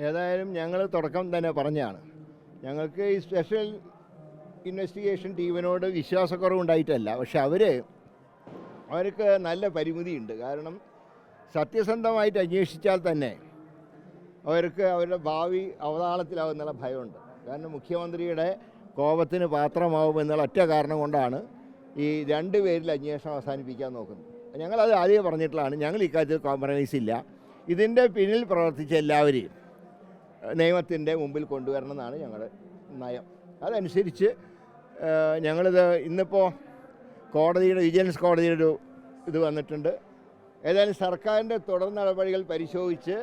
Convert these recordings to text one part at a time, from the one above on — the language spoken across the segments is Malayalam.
ഏതായാലും ഞങ്ങൾ തുടക്കം തന്നെ പറഞ്ഞതാണ്, ഞങ്ങൾക്ക് ഈ സ്പെഷ്യൽ ഇൻവെസ്റ്റിഗേഷൻ ടീമിനോട് വിശ്വാസക്കുറവുണ്ടായിട്ടല്ല. പക്ഷെ അവർക്ക് നല്ല പരിമിതിയുണ്ട്. കാരണം സത്യസന്ധമായിട്ട് അന്വേഷിച്ചാൽ തന്നെ അവർക്ക് അവരുടെ ഭാവി അവതാളത്തിലാവുന്നുള്ള ഭയമുണ്ട്. കാരണം മുഖ്യമന്ത്രിയുടെ കോപത്തിന് പാത്രമാവുമെന്നുള്ള ഒറ്റ കാരണം കൊണ്ടാണ് ഈ 2 പേരിൽ അന്വേഷണം അവസാനിപ്പിക്കാൻ നോക്കുന്നത്. ഞങ്ങളത് ആദ്യം പറഞ്ഞിട്ടുള്ളതാണ്, ഞങ്ങൾ ഇക്കാര്യത്തിൽ കോംപ്രമൈസ് ഇല്ല. ഇതിൻ്റെ പിന്നിൽ പ്രവർത്തിച്ച എല്ലാവരെയും നിയമത്തിൻ്റെ മുമ്പിൽ കൊണ്ടുവരണമെന്നാണ് ഞങ്ങളുടെ നയം. അതനുസരിച്ച് ഞങ്ങളിത് ഇന്നിപ്പോൾ വിജിലൻസ് കോടതിയുടെ ഇത് വന്നിട്ടുണ്ട്. ഏതായാലും സർക്കാരിൻ്റെ തുടർ നടപടികൾ പരിശോധിച്ച്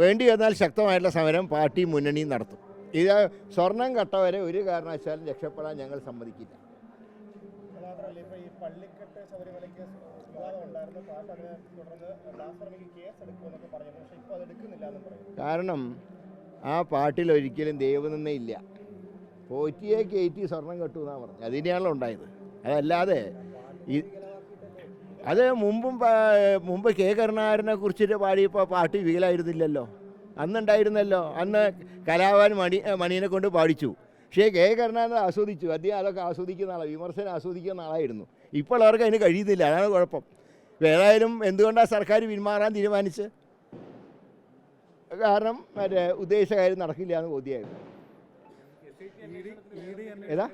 വേണ്ടി വന്നാൽ ശക്തമായിട്ടുള്ള സമരം പാർട്ടി മുന്നണിയും നടത്തും. ഇത് സ്വർണം കട്ടവരെ ഒരു കാരണവശാലും രക്ഷപ്പെടാൻ ഞങ്ങൾ സമ്മതിക്കില്ല. കാരണം ആ പാട്ടിൽ ഒരിക്കലും ദൈവനിന്ദയില്ല. പോറ്റിയെ കയറ്റി സ്വർണം കെട്ടു എന്നാണ് പറഞ്ഞത്. അതിനെയാണല്ലോ ഉണ്ടായത്. അതല്ലാതെ അത് മുമ്പ് കെ കരുണാകരനെ കുറിച്ചിട്ട് പാടിയപ്പോൾ പാട്ട് വീലായിരുന്നില്ലല്ലോ. അന്നുണ്ടായിരുന്നല്ലോ. അന്ന് കലാവാൻ മണിയെ കൊണ്ട് പാടിച്ചു. പക്ഷേ കെ കരുണാകരൻ ആസ്വദിച്ചു. അദ്ദേഹം അതൊക്കെ ആസ്വദിക്കുന്ന ആളാണ്, വിമർശനം ആസ്വദിക്കുന്ന ആളായിരുന്നു. ഇപ്പോൾ അവർക്ക് അതിന് കഴിയുന്നില്ല. അതാണ് കുഴപ്പം. ഏതായാലും എന്തുകൊണ്ടാണ് സർക്കാർ പിന്മാറാൻ തീരുമാനിച്ച്? കാരണം ഉദ്ദേശിച്ച കാര്യം നടക്കില്ല എന്ന് ബോധ്യമായിരുന്നു. ഏതാ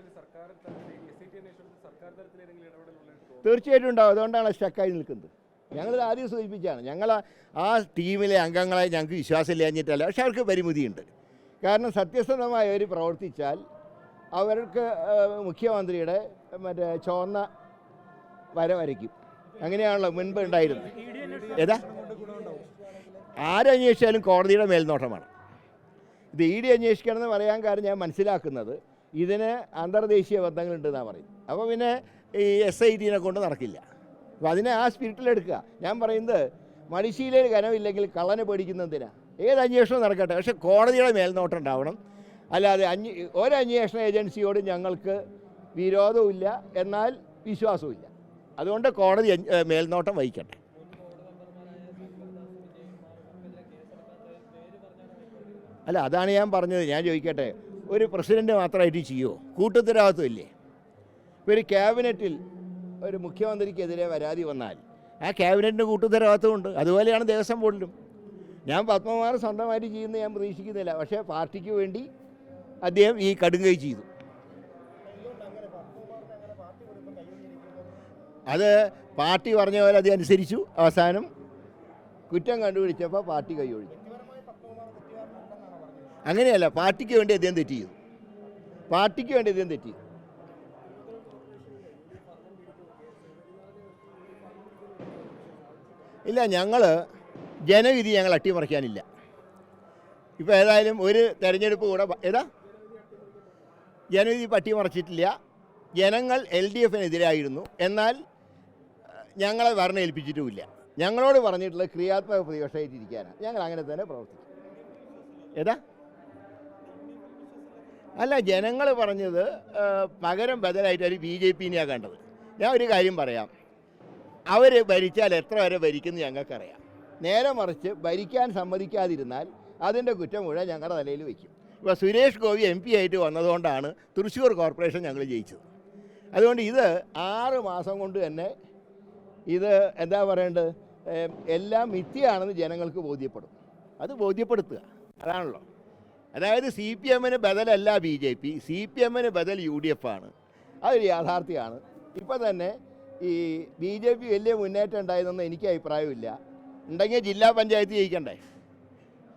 തീർച്ചയായിട്ടും ഉണ്ടാവും. അതുകൊണ്ടാണ് സ്റ്റക്കായി നിൽക്കുന്നത്. ഞങ്ങളിത് ആദ്യം സൂചിപ്പിച്ചാണ്, ഞങ്ങൾ ആ ടീമിലെ അംഗങ്ങളെ ഞങ്ങൾക്ക് വിശ്വാസമില്ലാഞ്ഞിട്ടല്ല. പക്ഷെ അവർക്ക് പരിമിതിയുണ്ട്. കാരണം സത്യസന്ധമായവർ പ്രവർത്തിച്ചാൽ അവർക്ക് മുഖ്യമന്ത്രിയുടെ ചുവന്ന വര വരയ്ക്കും. അങ്ങനെയാണല്ലോ മുൻപ് ഉണ്ടായിരുന്നത്. ഏതാ ആരന്വേഷിച്ചാലും കോടതിയുടെ മേൽനോട്ടമാണ്. ഇത് ഇ ഡി അന്വേഷിക്കണമെന്ന് പറയാൻ കാരണം ഞാൻ മനസ്സിലാക്കുന്നത് ഇതിന് അന്തർദേശീയ ബന്ധങ്ങളുണ്ടെന്നാണ് പറയും. അപ്പോൾ പിന്നെ ഈ SIT-നെ കൊണ്ട് നടക്കില്ല. അപ്പോൾ അതിനെ ആ സ്പിരിറ്റിലെടുക്കുക. ഞാൻ പറയുന്നത് മടിശീലയിൽ കനവില്ലെങ്കിൽ കള്ളനെ പേടിക്കുന്നതിനാ. ഏത് അന്വേഷണം നടക്കട്ടെ, പക്ഷേ കോടതിയുടെ മേൽനോട്ടം ഉണ്ടാവണം. അല്ലാതെ ഒരന്വേഷണ ഏജൻസിയോട് ഞങ്ങൾക്ക് വിരോധമില്ല, എന്നാൽ വിശ്വാസമില്ല. അതുകൊണ്ട് കോടതി മേൽനോട്ടം വഹിക്കട്ടെ. അല്ല, അതാണ് ഞാൻ പറഞ്ഞത്. ഞാൻ ചോദിക്കട്ടെ, ഒരു പ്രസിഡൻറ്റ് മാത്രമായിട്ട് ചെയ്യുമോ? കൂട്ടുത്തരവാദിത്വമില്ലേ? ഇപ്പോൾ ഒരു ക്യാബിനറ്റിൽ ഒരു മുഖ്യമന്ത്രിക്കെതിരെ പരാതി വന്നാൽ ആ ക്യാബിനറ്റിന് കൂട്ടുത്തരവാദിത്വമുണ്ട്. അതുപോലെയാണ് ദേവസ്വം ബോർഡിലും. ഞാൻ പത്മകുമാർ സ്വന്തമായിട്ട് ചെയ്യുന്നത് ഞാൻ പ്രതീക്ഷിക്കുന്നില്ല. പക്ഷേ പാർട്ടിക്ക് വേണ്ടി അദ്ദേഹം ഈ കടുങ്കൈ ചെയ്തു. അത് പാർട്ടി പറഞ്ഞ പോലെ അത് അനുസരിച്ചു. അവസാനം കുറ്റം കണ്ടുപിടിച്ചപ്പോൾ പാർട്ടി കൈയൊഴിച്ചു. അങ്ങനെയല്ല, പാർട്ടിക്ക് വേണ്ടി അദ്ദേഹം തെറ്റ് ചെയ്തു. ഇല്ല, ജനവിധി ഞങ്ങൾ അട്ടിമറിക്കാനില്ല. ഇപ്പോൾ ഏതായാലും ഒരു തെരഞ്ഞെടുപ്പ് കൂടെ ജനവിധി അട്ടിമറിച്ചിട്ടില്ല. ജനങ്ങൾ LDF-നെതിരായിരുന്നു. എന്നാൽ ഞങ്ങളെ ഭരണം ഏൽപ്പിച്ചിട്ടുമില്ല. ഞങ്ങളോട് പറഞ്ഞിട്ടുള്ള ക്രിയാത്മക പ്രതിപക്ഷമായിട്ടിരിക്കാനാണ്. ഞങ്ങൾ അങ്ങനെ തന്നെ പ്രവർത്തിക്കും. അല്ല, ജനങ്ങൾ പറഞ്ഞത് പകരം ബദലായിട്ട് ഒരു BJP-നെയാണ് കണ്ടത്. ഞാൻ ഒരു കാര്യം പറയാം, അവർ ഭരിച്ചാൽ എത്ര വരെ ഭരിക്കുന്നു ഞങ്ങൾക്കറിയാം. നേരെ മറിച്ച് ഭരിക്കാൻ സമ്മതിക്കാതിരുന്നാൽ അതിൻ്റെ കുറ്റം മുഴുവൻ ഞങ്ങളുടെ തലയിൽ വയ്ക്കും. ഇപ്പോൾ സുരേഷ് ഗോപി MP ആയിട്ട് വന്നതുകൊണ്ടാണ് തൃശ്ശൂർ കോർപ്പറേഷൻ ഞങ്ങൾ ജയിച്ചത്. അതുകൊണ്ട് ഇത് 6 മാസം കൊണ്ട് തന്നെ ഇത് എന്താ പറയേണ്ടത്, എല്ലാം മിഥ്യയാണെന്ന് ജനങ്ങൾക്ക് ബോധ്യപ്പെടും. അത് ബോധ്യപ്പെടുത്തുക, അതാണല്ലോ. അതായത് CPM-ന് ബദലല്ല BJP, CPM-ന് ബദൽ UDF ആണ്. അതൊരു യാഥാർത്ഥ്യമാണ്. ഇപ്പോൾ തന്നെ ഈ BJP വലിയ മുന്നേറ്റം ഉണ്ടായതെന്ന് എനിക്ക് അഭിപ്രായമില്ല. ഉണ്ടെങ്കിൽ ജില്ലാ പഞ്ചായത്ത് ജയിക്കണ്ടേ?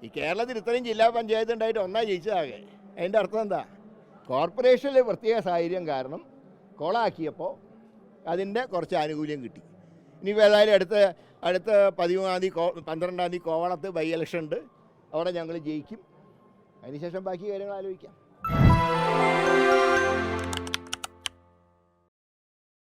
ഈ കേരളത്തിൽ ഇത്രയും ജില്ലാ പഞ്ചായത്ത് ഉണ്ടായിട്ട് ഒന്നാ ജയിച്ചതാകെ. അതിൻ്റെ അർത്ഥം എന്താ? കോർപ്പറേഷനിലെ പ്രത്യേക സാഹചര്യം കാരണം കോളാക്കിയപ്പോൾ അതിൻ്റെ കുറച്ച് ആനുകൂല്യം കിട്ടി. ഇനിയിപ്പോൾ ഏതായാലും അടുത്ത 12-ാം തീയതി കോവളത്ത് ബൈ ഇലക്ഷൻ ഉണ്ട്. അവിടെ ഞങ്ങൾ ജയിക്കും. അതിനുശേഷം ബാക്കി കാര്യങ്ങൾ ആലോചിക്കാം.